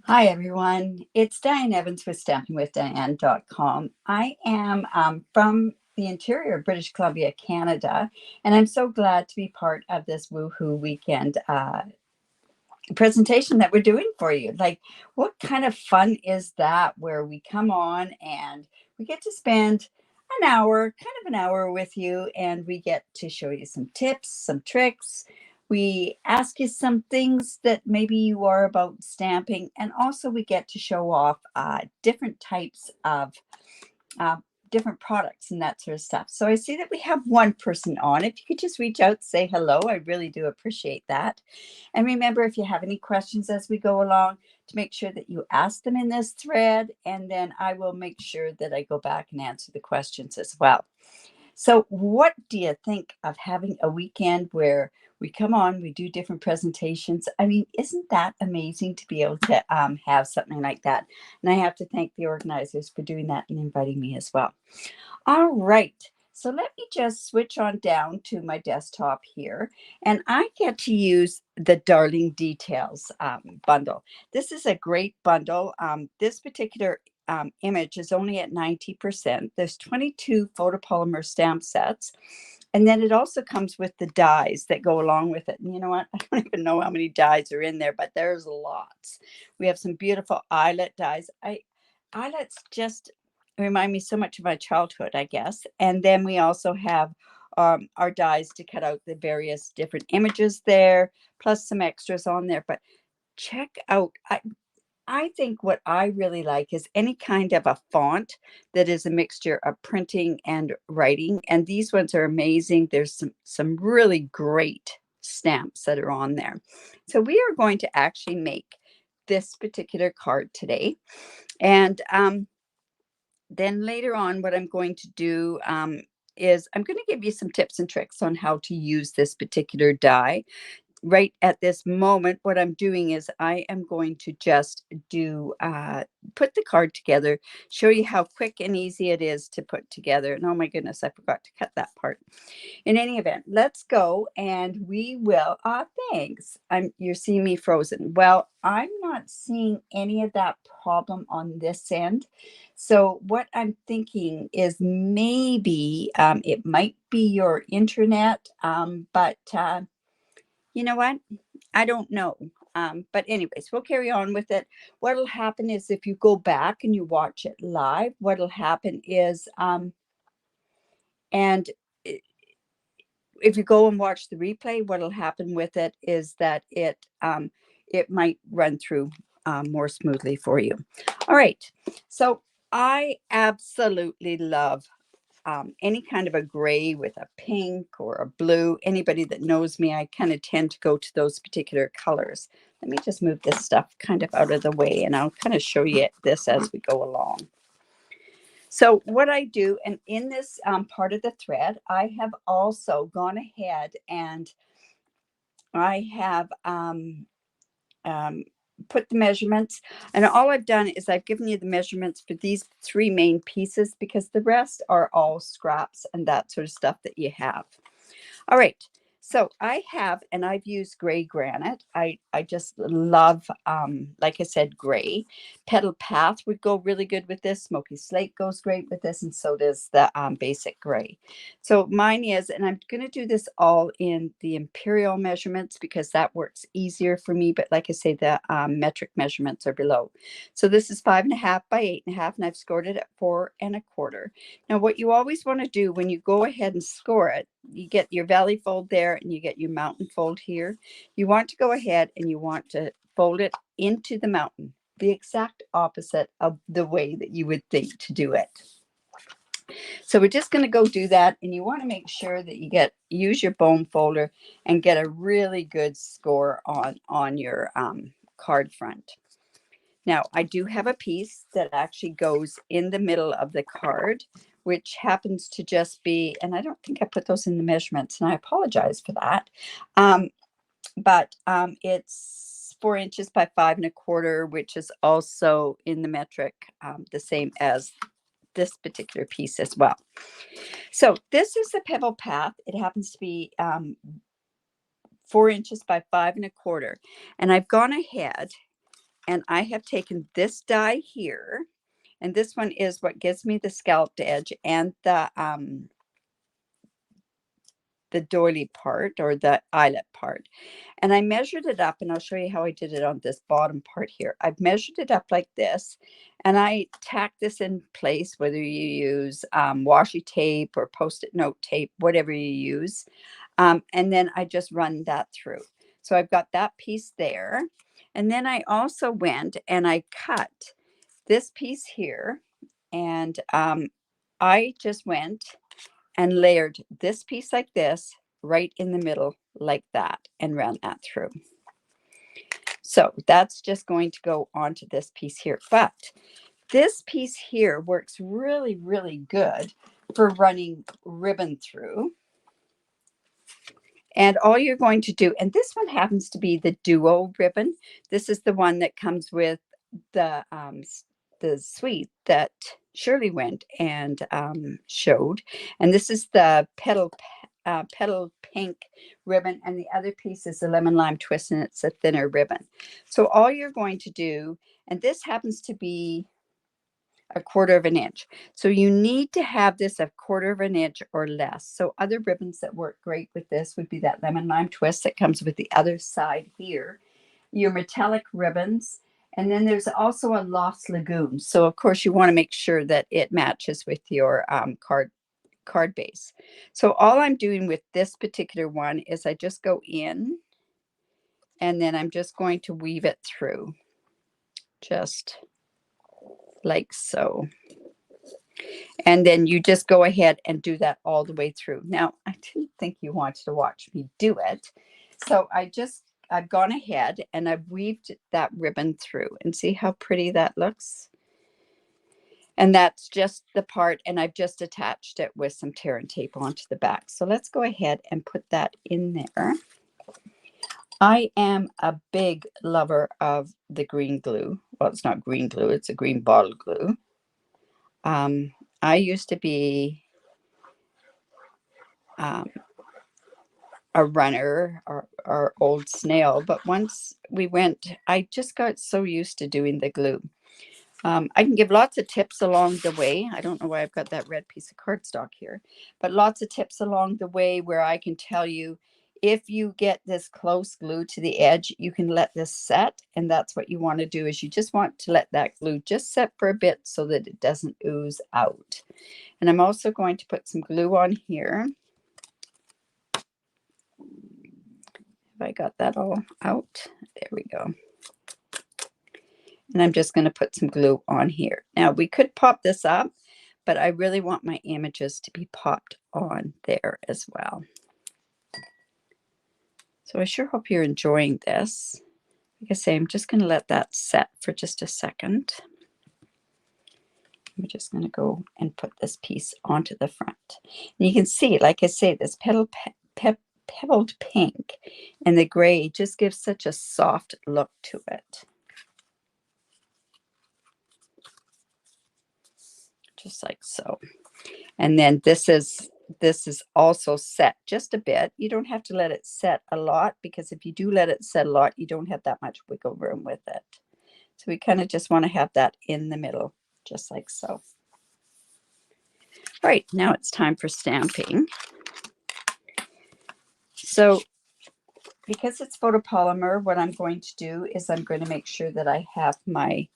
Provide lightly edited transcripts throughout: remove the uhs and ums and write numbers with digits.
Hi, everyone. It's Diane Evans with stampingwithdiane.com. I am from the interior of British Columbia, Canada, and I'm so glad to be part of this Woohoo Weekend presentation that we're doing for you. Like, what kind of fun is that where we come on and we get to spend an hour, kind of an hour with you, and we get to show you some tips, some tricks. We ask you some things that maybe you are about stamping, and also we get to show off different types of uh, different products and that sort of stuff. So I see that we have one person on. If you could just reach out, say hello, I really do appreciate that. And remember, if you have any questions as we go along, to make sure that you ask them in this thread, and then I will make sure that I go back and answer the questions as well. So, what do you think of having a weekend where we come on, we do different presentations? I mean, isn't that amazing to be able to have something like that? And I have to thank the organizers for doing that and inviting me as well. All right. So let me just switch on down to my desktop here, and I get to use the Darling Details bundle. This is a great bundle. This particular image is only at 90%. There's 22 photopolymer stamp sets, and then it also comes with the dies that go along with it. And you know what? I don't even know how many dies are in there, but there's lots. We have some beautiful eyelet dies. Eyelets just remind me so much of my childhood, I guess. And then we also have our dies to cut out the various different images there, plus some extras on there. But check out, I think what I really like is any kind of a font that is a mixture of printing and writing. And these ones are amazing. There's some really great stamps that are on there. So we are going to actually make this particular card today. And then later on, what I'm going to do is I'm going to give you some tips and tricks on how to use this particular die. Right at this moment, what I'm doing is I am going to just put the card together, show you how quick and easy it is to put together. And oh my goodness, I forgot to cut that part. In any event, let's go and we will. Thanks. You're seeing me frozen. Well, I'm not seeing any of that problem on this end. So what I'm thinking is maybe it might be your internet, but you know what? I don't know. But anyways, we'll carry on with it. What'll happen is if you go back and you watch it live, what'll happen is and if you go and watch the replay, what'll happen with it is that it might run through more smoothly for you. All right. So I absolutely love any kind of a gray with a pink or a blue. Anybody that knows me, I kind of tend to go to those particular colors. Let me just move this stuff kind of out of the way, and I'll kind of show you this as we go along. So what I do, and in this part of the thread, I have also gone ahead and I have put the measurements, and all I've done is I've given you the measurements for these three main pieces because the rest are all scraps and that sort of stuff that you have. All right. So I have, and I've used gray granite. I just love, like I said, gray. Petal Path would go really good with this. Smoky Slate goes great with this, and so does the basic gray. So mine is, and I'm going to do this all in the imperial measurements because that works easier for me. But like I say, the metric measurements are below. So this is 5.5 by 8.5, and I've scored it at 4.25. Now, what you always want to do when you go ahead and score it, you get your valley fold there and you get your mountain fold here. You want to go ahead and you want to fold it into the mountain, the exact opposite of the way that you would think to do it. So we're just going to go do that, and you want to make sure that you use your bone folder and get a really good score on your card front. Now, I do have a piece that actually goes in the middle of the card, which happens to just be, and I don't think I put those in the measurements, and I apologize for that. But it's 4 inches by 5.25, which is also in the metric, the same as this particular piece as well. So this is the Pebble Path. It happens to be 4 inches by 5.25. And I've gone ahead and I have taken this die here, and this one is what gives me the scalloped edge and the doily part or the eyelet part. And I measured it up, and I'll show you how I did it on this bottom part here. I've measured it up like this, and I tack this in place, whether you use washi tape or post-it note tape, whatever you use. And then I just run that through. So I've got that piece there. And then I also went and I cut this piece here, and I just went and layered this piece like this right in the middle like that and ran that through. So that's just going to go onto this piece here. But this piece here works really, really good for running ribbon through. And all you're going to do, and this one happens to be the duo ribbon. This is the one that comes with the suite that Shirley went and showed. And this is the petal pink ribbon, and the other piece is the lemon lime twist, and it's a thinner ribbon. So all you're going to do, and this happens to be 1/4 of an inch. So you need to have this 1/4 of an inch or less. So other ribbons that work great with this would be that lemon lime twist that comes with the other side here, your metallic ribbons, and then there's also a Lost Lagoon. So of course you want to make sure that it matches with your card base. So all I'm doing with this particular one is I just go in, and then I'm just going to weave it through, just like so. And then you just go ahead and do that all the way through. Now, I didn't think you wanted to watch me do it. So I've gone ahead and I've weaved that ribbon through, and see how pretty that looks. And that's just the part, and I've just attached it with some tear and tape onto the back. So let's go ahead and put that in there. I am a big lover of the green glue. Well, it's not green glue, it's a green bottle glue. I used to be a runner or old snail, but once we went, I just got so used to doing the glue. I can give lots of tips along the way. I don't know why I've got that red piece of cardstock here, but lots of tips along the way where I can tell you, if you get this close glue to the edge, you can let this set. And that's what you want to do, is you just want to let that glue just set for a bit so that it doesn't ooze out. And I'm also going to put some glue on here. Have I got that all out? There we go. And I'm just going to put some glue on here. Now we could pop this up, but I really want my images to be popped on there as well. So I sure hope you're enjoying this. Like I say, I'm just going to let that set for just a second. I'm just going to go and put this piece onto the front. And you can see, like I say, this pebbled pink and the gray just gives such a soft look to it. Just like so. And then this is also set just a bit. You don't have to let it set a lot, because if you do let it set a lot, you don't have that much wiggle room with it. So we kind of just want to have that in the middle, just like so. All right, now it's time for stamping. So because it's photopolymer, what I'm going to do is I'm going to make sure that I have my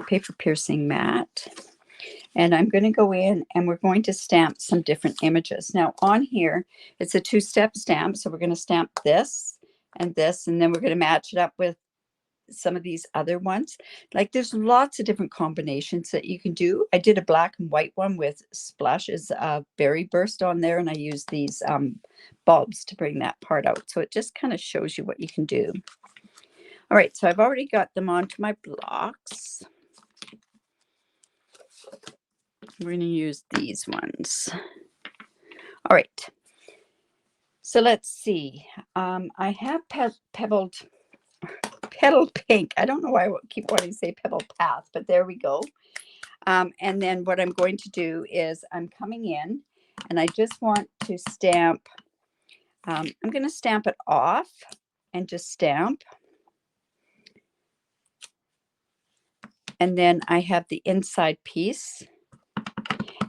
paper piercing mat. And I'm going to go in and we're going to stamp some different images. Now on here, it's a 2-step stamp. So we're going to stamp this, and then we're going to match it up with some of these other ones. Like there's lots of different combinations that you can do. I did a black and white one with splashes of berry burst on there, and I used these bulbs to bring that part out. So it just kind of shows you what you can do. All right, so I've already got them onto my blocks. We're going to use these ones. All right. So let's see. I have petaled pink. I don't know why I keep wanting to say pebble path, but there we go. And then what I'm going to do is I'm coming in and I just want to stamp. I'm going to stamp it off and just stamp. And then I have the inside piece.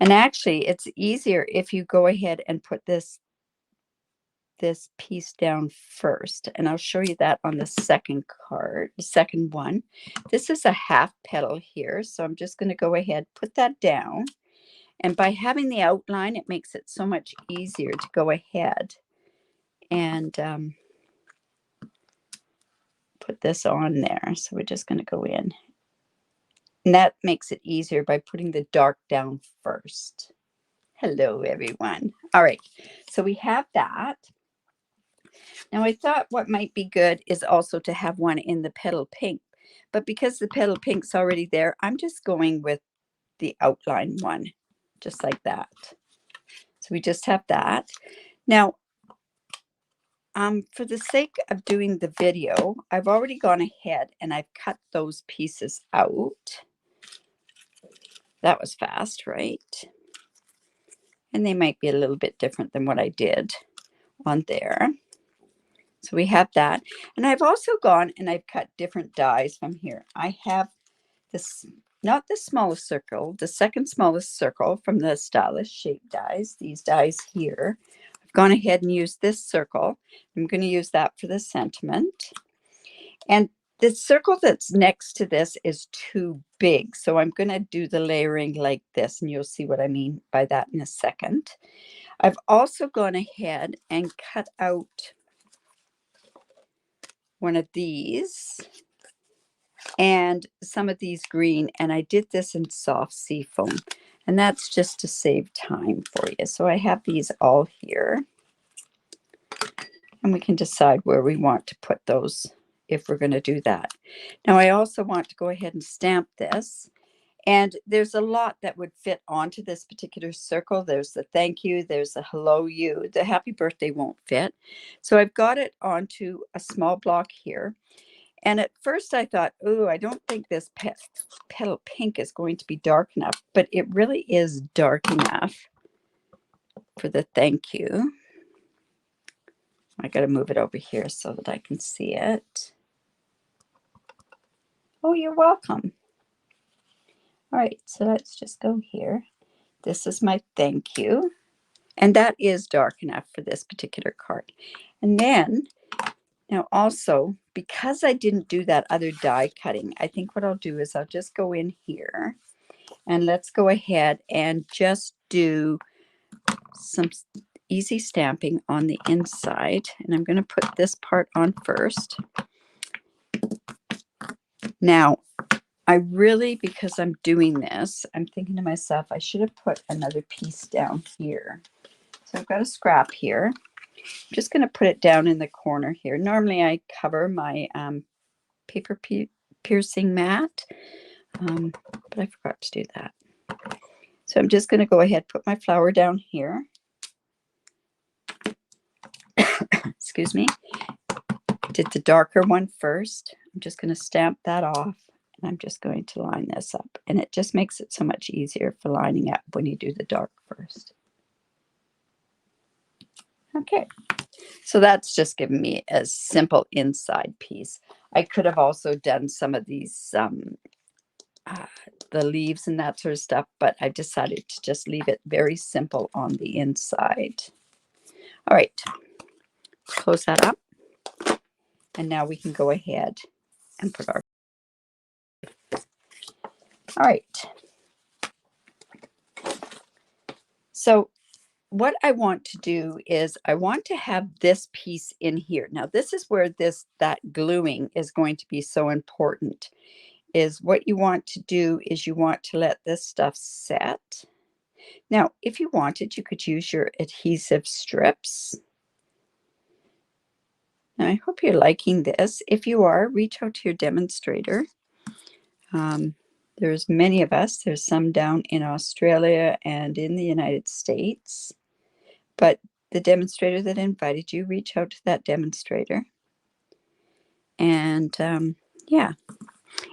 And actually, it's easier if you go ahead and put this piece down first. And I'll show you that on the second card, the second one. This is a half petal here. So I'm just going to go ahead, put that down. And by having the outline, it makes it so much easier to go ahead and put this on there. So we're just going to go in. And that makes it easier by putting the dark down first. Hello, everyone. All right, so we have that. Now, I thought what might be good is also to have one in the petal pink. But because the petal pink's already there, I'm just going with the outline one, just like that. So we just have that. Now, for the sake of doing the video, I've already gone ahead and I've cut those pieces out. That was fast, right? And they might be a little bit different than what I did on there. So we have that. And I've also gone and I've cut different dies from here. I have this, not the smallest circle, the second smallest circle from the Stylish Shape dies, these dies here. I've gone ahead and used this circle. I'm going to use that for the sentiment. And the circle that's next to this is too big. So I'm going to do the layering like this, and you'll see what I mean by that in a second. I've also gone ahead and cut out one of these and some of these green, and I did this in soft sea foam, and that's just to save time for you. So I have these all here, and we can decide where we want to put those if we're going to do that. Now I also want to go ahead and stamp this, and there's a lot that would fit onto this particular circle. There's the thank you, there's the hello you, the happy birthday won't fit. So I've got it onto a small block here. And at first I thought, oh, I don't think this petal pink is going to be dark enough, but it really is dark enough for the thank you. I got to move it over here so that I can see it. Oh, you're welcome. All right, so let's just go here. This is my thank you. And that is dark enough for this particular card. And then, now also, because I didn't do that other die cutting, I think what I'll do is I'll just go in here and let's go ahead and just do some easy stamping on the inside. And I'm going to put this part on first. Now, I really, because I'm doing this, I'm thinking to myself, I should have put another piece down here. So I've got a scrap here. I'm just going to put it down in the corner here. Normally I cover my paper piercing mat, but I forgot to do that. So I'm just going to go ahead, put my flower down here. Excuse me. Did the darker one first. I'm just going to stamp that off, and I'm just going to line this up. And it just makes it so much easier for lining up when you do the dark first. Okay, so that's just given me a simple inside piece. I could have also done some of these, the leaves and that sort of stuff, but I decided to just leave it very simple on the inside. All right, close that up. And now we can go ahead and put our... All right. So what I want to do is I want to have this piece in here. Now this is where that gluing is going to be so important. Is what you want to do is you want to let this stuff set. Now, if you wanted, you could use your adhesive strips. Now, I hope you're liking this. If you are, reach out to your demonstrator. There's many of us. There's some down in Australia and in the United States. But the demonstrator that invited you, reach out to that demonstrator. And yeah.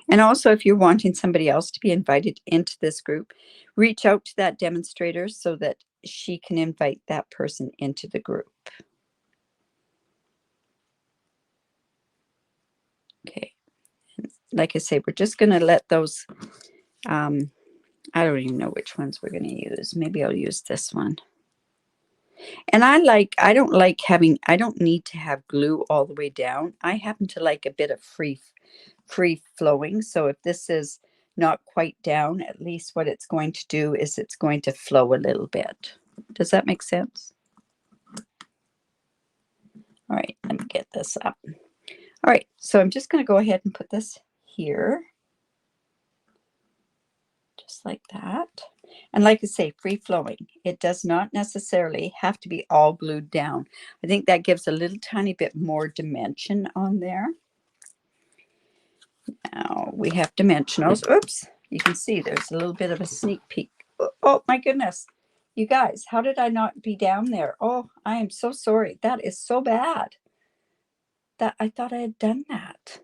And also, if you're wanting somebody else to be invited into this group, reach out to that demonstrator so that she can invite that person into the group. Okay. Like I say, we're just going to let those I don't even know which ones we're going to use. Maybe I'll use this one. And I don't like having, I don't need to have glue all the way down. I happen to like a bit of free flowing. So if this is not quite down, at least what it's going to do is it's going to flow a little bit. Does that make sense? All right, let me get this up. All right, so I'm just going to go ahead and put this here. Just like that. And like I say, free flowing. It does not necessarily have to be all glued down. I think that gives a little tiny bit more dimension on there. Now we have dimensionals. Oops, you can see there's a little bit of a sneak peek. Oh my goodness. You guys, how did I not be down there? Oh, I am so sorry. That is so bad. That I thought I had done that.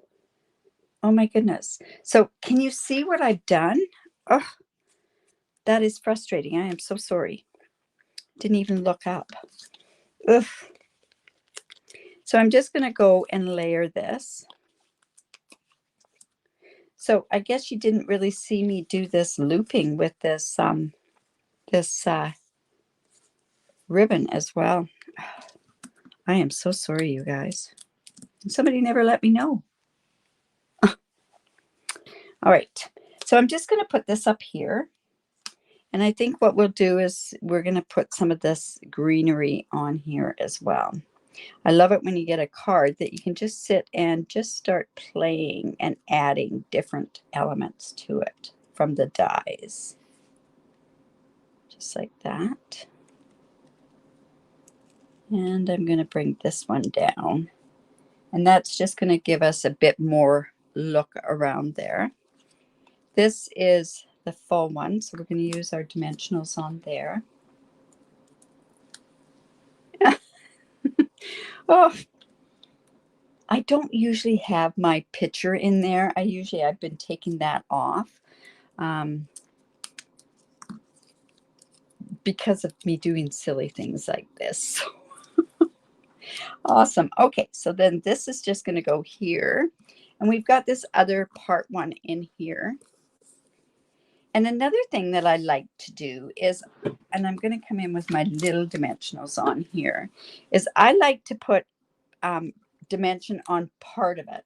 Oh my goodness. So can you see what I've done? Oh, that is frustrating. I am so sorry. Didn't even look up. Ugh. So I'm just going to go and layer this. So I guess you didn't really see me do this looping with this ribbon as well. I am so sorry, you guys. Somebody never let me know. All right. So I'm just going to put this up here. And I think what we'll do is we're going to put some of this greenery on here as well. I love it when you get a card that you can just sit and just start playing and adding different elements to it from the dies. Just like that. And I'm going to bring this one down. And that's just going to give us a bit more look around there. This is the full one, so we're going to use our dimensionals on there. Oh, I don't usually have my picture in there. I've been taking that off because of me doing silly things like this. Awesome. Okay, so then this is just going to go here. And we've got this other part one in here. And another thing that I like to do is, and I'm going to come in with my little dimensionals on here, is I like to put dimension on part of it.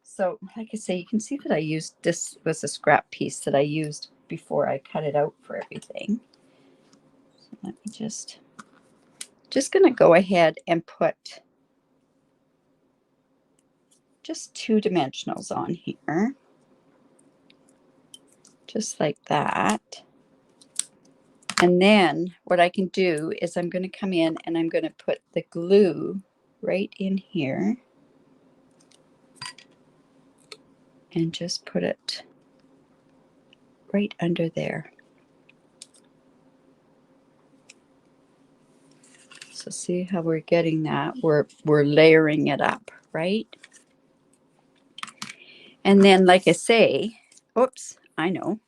So like I say, you can see that I used, this was a scrap piece that I used before I cut it out for everything. So let me just going to go ahead and put just 2 dimensionals on here. Just like that. And then what I can do is I'm going to come in and I'm going to put the glue right in here. And just put it right under there. So see how we're getting that? We're layering it up, right? And then, like I say, oops, I know.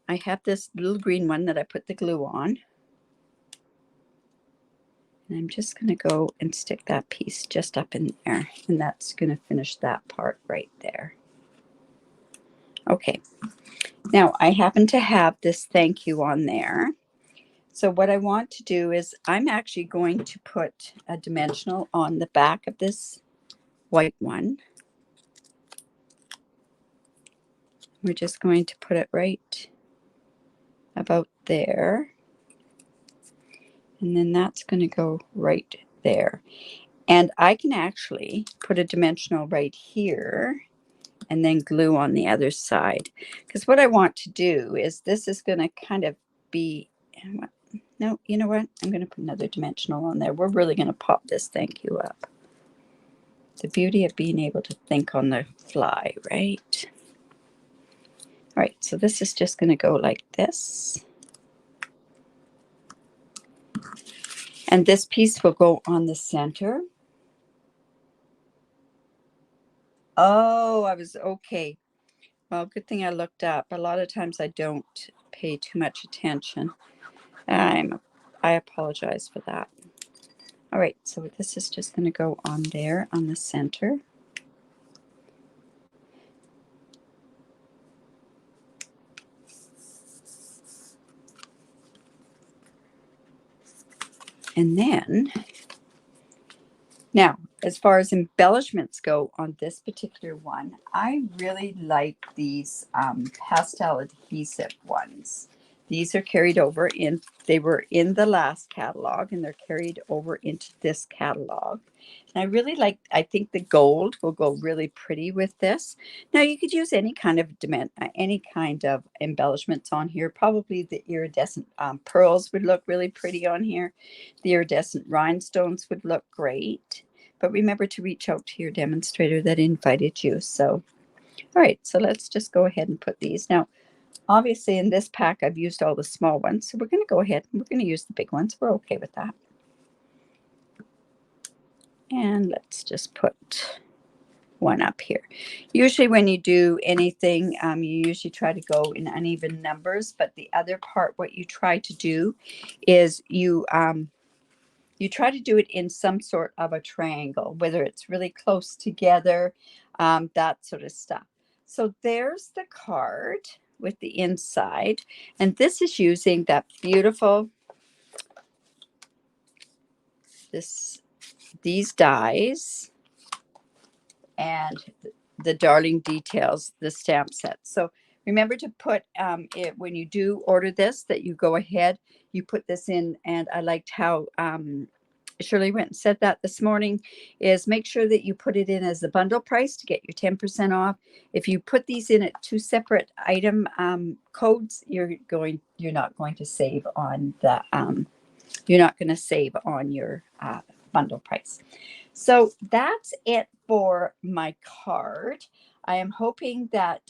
I have this little green one that I put the glue on. And I'm just going to go and stick that piece just up in there. And that's going to finish that part right there. Okay. Now, I happen to have this thank you on there. So what I want to do is I'm actually going to put a dimensional on the back of this white one. We're just going to put it right about there. And then that's going to go right there. And I can actually put a dimensional right here and then glue on the other side. Because what I want to do is this is going to kind of be, no, you know what? I'm going to put another dimensional on there. We're really going to pop this thank you up. The beauty of being able to think on the fly, right? All right, so this is just going to go like this. And this piece will go on the center. Oh, I was okay. Well, good thing I looked up. A lot of times I don't pay too much attention. I apologize for that. All right, so this is just going to go on there on the center. And then, now, as far as embellishments go on this particular one, I really like these pastel adhesive ones. These are carried over in, they were in the last catalog and they're carried over into this catalog. And I really like, I think the gold will go really pretty with this. Now you could use any kind of embellishments on here. Probably the iridescent pearls would look really pretty on here. The iridescent rhinestones would look great. But remember to reach out to your demonstrator that invited you. So, all right, so let's just go ahead and put these. Now, obviously in this pack, I've used all the small ones. So we're going to go ahead and we're going to use the big ones. We're okay with that. And let's just put one up here. Usually when you do anything, you usually try to go in uneven numbers. But the other part, what you try to do is you try to do it in some sort of a triangle, whether it's really close together, that sort of stuff. So there's the card with the inside. And this is using that beautiful, these dies and the Darling Details, the stamp set. So remember to put it when you do order this, that you go ahead, you put this in. And I liked how Shirley went and said that this morning, is make sure that you put it in as the bundle price to get your 10% off. If you put these in at 2 separate item codes, you're not going to save on the your bundle price. So that's it for my card. I am hoping that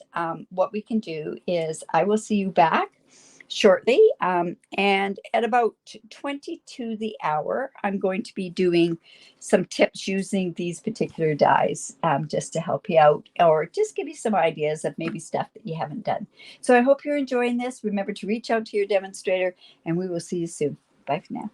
what we can do is I will see you back shortly. And at about 20 to the hour, I'm going to be doing some tips using these particular dies just to help you out or just give you some ideas of maybe stuff that you haven't done. So I hope you're enjoying this. Remember to reach out to your demonstrator and we will see you soon. Bye for now.